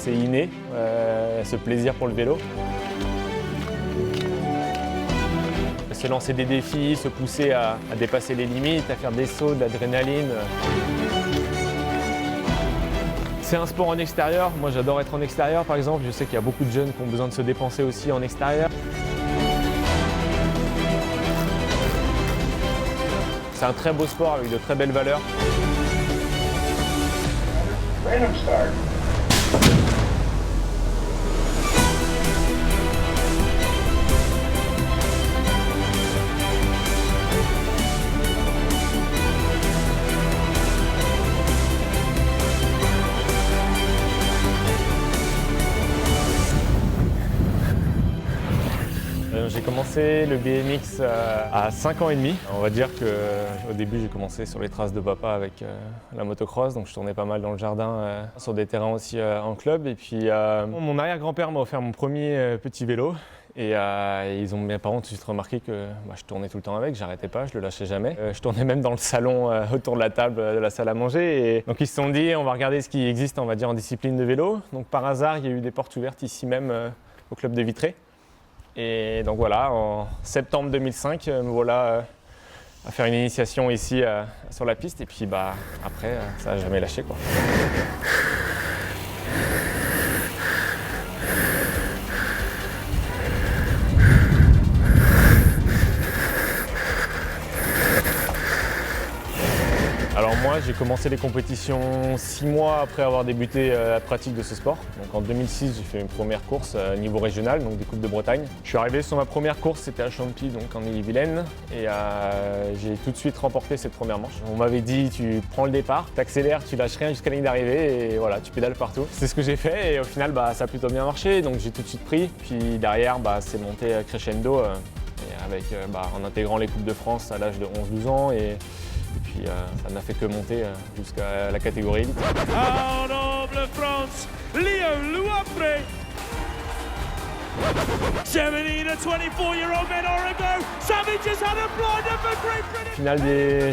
c'est inné, ce plaisir pour le vélo. Se lancer des défis, se pousser à dépasser les limites, à faire des sauts, de l'adrénaline. C'est un sport en extérieur, moi j'adore être en extérieur par exemple, je sais qu'il y a beaucoup de jeunes qui ont besoin de se dépenser aussi en extérieur. C'est un très beau sport avec de très belles valeurs. Random start. J'ai commencé le BMX à 5 ans et demi. On va dire qu'au début j'ai commencé sur les traces de papa avec la motocross, donc je tournais pas mal dans le jardin, sur des terrains aussi en club. Et puis mon arrière-grand-père m'a offert mon premier petit vélo. Et mes parents ont tout de suite remarqué que je tournais tout le temps avec, j'arrêtais pas, je le lâchais jamais. Je tournais même dans le salon autour de la table de la salle à manger. Et donc ils se sont dit on va regarder ce qui existe, on va dire, en discipline de vélo. Donc par hasard il y a eu des portes ouvertes ici même au club de Vitré. Et donc voilà, en septembre 2005, me voilà à faire une initiation ici sur la piste. Et puis après, ça n'a jamais lâché, quoi. Alors moi, j'ai commencé les compétitions 6 mois après avoir débuté la pratique de ce sport. Donc en 2006, j'ai fait une première course niveau régional, donc des Coupes de Bretagne. Je suis arrivé sur ma première course, c'était à Champy, donc en Ille-et-Vilaine, et j'ai tout de suite remporté cette première manche. On m'avait dit, tu prends le départ, tu accélères, tu lâches rien jusqu'à la ligne d'arrivée, et voilà, tu pédales partout. C'est ce que j'ai fait, et au final, ça a plutôt bien marché, donc j'ai tout de suite pris. Puis derrière, c'est monté crescendo, en intégrant les Coupes de France à l'âge de 11-12 ans. Et puis ça n'a fait que monter jusqu'à la catégorie élite. Out of the France, Leo Luapre. 17 to 24-year-old men Origo. Savage has had a blinder for Great Britain. Au final,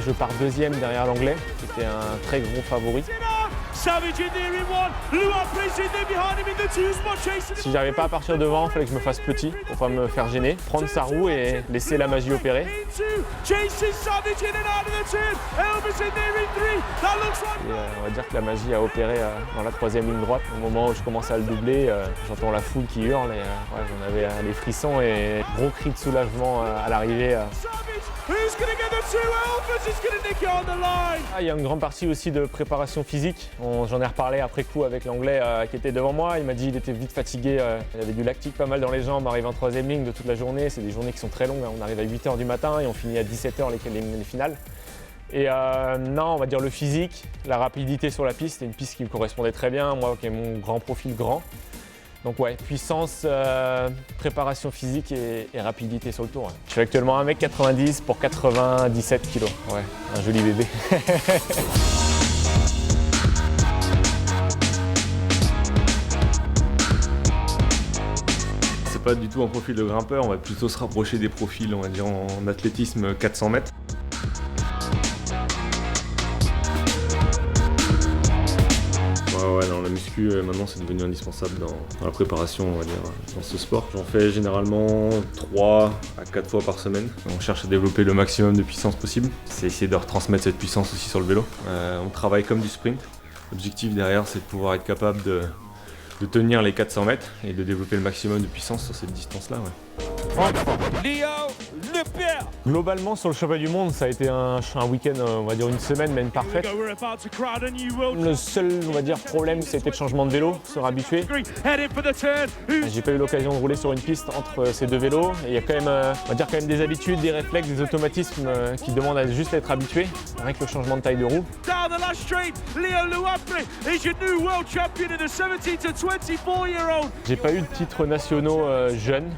je pars deuxième derrière l'anglais. C'était un très gros favori. Savage in there in one. Luapre in there behind him in the two spot chasing. Si j'arrivais pas à partir devant, il fallait que je me fasse petit pour pas me faire gêner, prendre sa roue et laisser la magie opérer. On va dire que la magie a opéré dans la troisième ligne droite. Au moment où je commençais à le doubler, j'entends la foule qui hurle et j'en avais les frissons et gros cri de soulagement à l'arrivée. Il y a une grande partie aussi de préparation physique. J'en ai reparlé après coup avec l'anglais qui était devant moi. Il m'a dit qu'il était vite fatigué. Il avait du lactique pas mal dans les jambes, arrivé en troisième ligne de toute la journée. C'est des journées qui sont très longues. On arrive à 8h du matin et on finit à 17h les finales. Et non, on va dire le physique, la rapidité sur la piste. C'est une piste qui me correspondait très bien. Moi qui ai mon grand profil grand. Donc ouais, puissance, préparation physique et rapidité sur le tour. Ouais. Je suis actuellement 1m90 pour 97 kg. Ouais, un joli bébé. C'est pas du tout un profil de grimpeur, on va plutôt se rapprocher des profils, on va dire, en athlétisme 400 mètres. Ouais, non, la muscu, maintenant, c'est devenu indispensable dans la préparation, on va dire, dans ce sport. J'en fais généralement 3 à 4 fois par semaine. On cherche à développer le maximum de puissance possible. C'est essayer de retransmettre cette puissance aussi sur le vélo. On travaille comme du sprint. L'objectif derrière, c'est de pouvoir être capable de tenir les 400 mètres et de développer le maximum de puissance sur cette distance-là. Ouais. Leo Lepierre. Globalement, sur le championnat du monde, ça a été un week-end, on va dire une semaine même parfaite. Le seul, on va dire, problème, c'était le changement de vélo, se réhabituer. J'ai pas eu l'occasion de rouler sur une piste entre ces deux vélos. Et il y a quand même, on va dire, quand même des habitudes, des réflexes, des automatismes qui demandent à juste être habitué. Rien que le changement de taille de roue. J'ai pas eu de titres nationaux jeunes.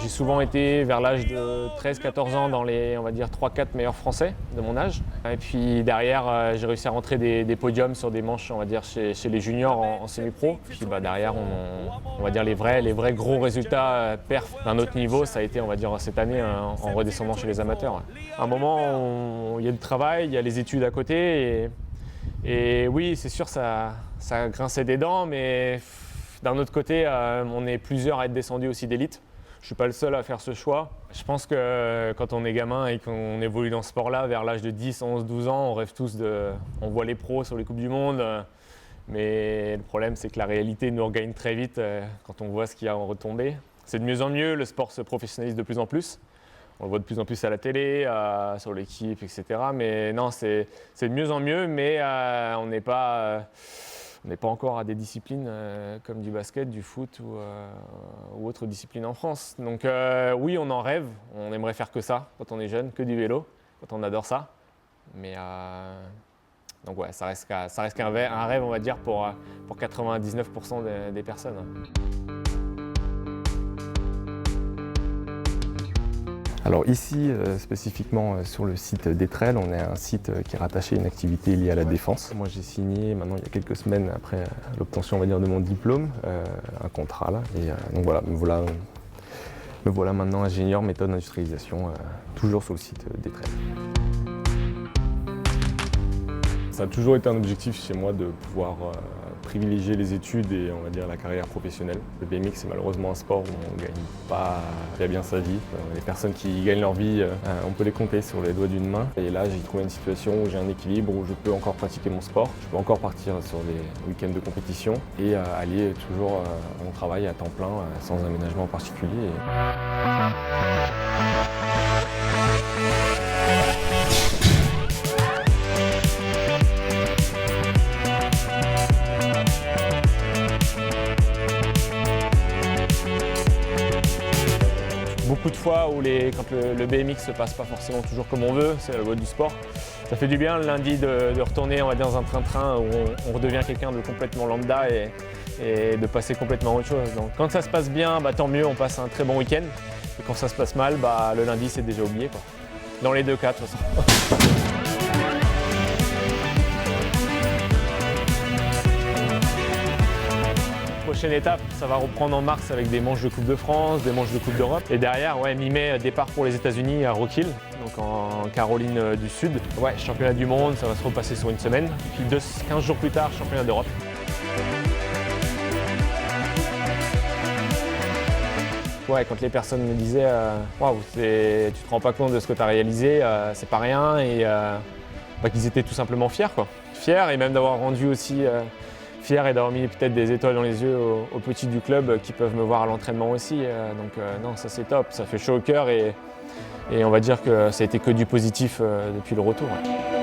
J'ai souvent été vers l'âge de 13-14 ans dans les, on va dire, 3-4 meilleurs français de mon âge. Et puis derrière, j'ai réussi à rentrer des podiums sur des manches, on va dire, chez les juniors en semi-pro. Puis derrière, on va dire les vrais gros résultats perf d'un autre niveau, ça a été, on va dire, cette année en redescendant chez les amateurs. Ouais. À un moment, il y a le travail, il y a les études à côté et oui, c'est sûr, ça grinçait des dents, mais D'un autre côté, on est plusieurs à être descendus aussi d'élite. Je ne suis pas le seul à faire ce choix. Je pense que quand on est gamin et qu'on évolue dans ce sport-là, vers l'âge de 10, 11, 12 ans, on rêve tous de... On voit les pros sur les Coupes du Monde, mais le problème c'est que la réalité nous regagne très vite quand on voit ce qu'il y a en retombée. C'est de mieux en mieux, le sport se professionnalise de plus en plus. On le voit de plus en plus à la télé, sur l'équipe, etc. Mais non, c'est de mieux en mieux, mais on n'est pas encore à des disciplines comme du basket, du foot ou autres disciplines en France. Donc oui, on en rêve, on aimerait faire que ça quand on est jeune, que du vélo, quand on adore ça. Mais donc ouais, ça reste qu'un rêve, on va dire, pour 99% des personnes. Alors ici, spécifiquement sur le site d'Étrelles, on est un site qui est rattaché à une activité liée à la défense. Moi j'ai signé maintenant il y a quelques semaines après l'obtention on va dire de mon diplôme, un contrat là. Et donc voilà, me voilà maintenant ingénieur méthode d'industrialisation, toujours sur le site d'Étrelles. Ça a toujours été un objectif chez moi de pouvoir privilégier les études et on va dire la carrière professionnelle. Le BMX c'est malheureusement un sport où on ne gagne pas très bien sa vie. Les personnes qui gagnent leur vie, on peut les compter sur les doigts d'une main. Et là j'ai trouvé une situation où j'ai un équilibre, où je peux encore pratiquer mon sport, je peux encore partir sur les week-ends de compétition et allier toujours mon travail à temps plein sans aménagement particulier. Beaucoup de fois où quand le BMX se passe pas forcément toujours comme on veut, c'est la loi du sport. Ça fait du bien le lundi de retourner on va dire, dans un train-train où on redevient quelqu'un de complètement lambda et de passer complètement à autre chose. Donc quand ça se passe bien, tant mieux, on passe un très bon week-end. Et quand ça se passe mal, le lundi c'est déjà oublié, quoi. Dans les deux cas de toute façon. Prochaine étape, ça va reprendre en mars avec des manches de Coupe de France, des manches de Coupe d'Europe. Et derrière, mi-mai, départ pour les États-Unis à Rock Hill, donc en Caroline du Sud. Ouais, championnat du monde, ça va se repasser sur une semaine. Puis 15 jours plus tard, championnat d'Europe. Ouais, quand les personnes me disaient waouh, tu te rends pas compte de ce que tu as réalisé, c'est pas rien, et qu'ils étaient tout simplement fiers, quoi. Fiers, et même d'avoir rendu aussi fier et d'avoir mis peut-être des étoiles dans les yeux aux petits du club qui peuvent me voir à l'entraînement aussi. Donc non, ça c'est top, ça fait chaud au cœur et on va dire que ça a été que du positif depuis le retour. Ouais.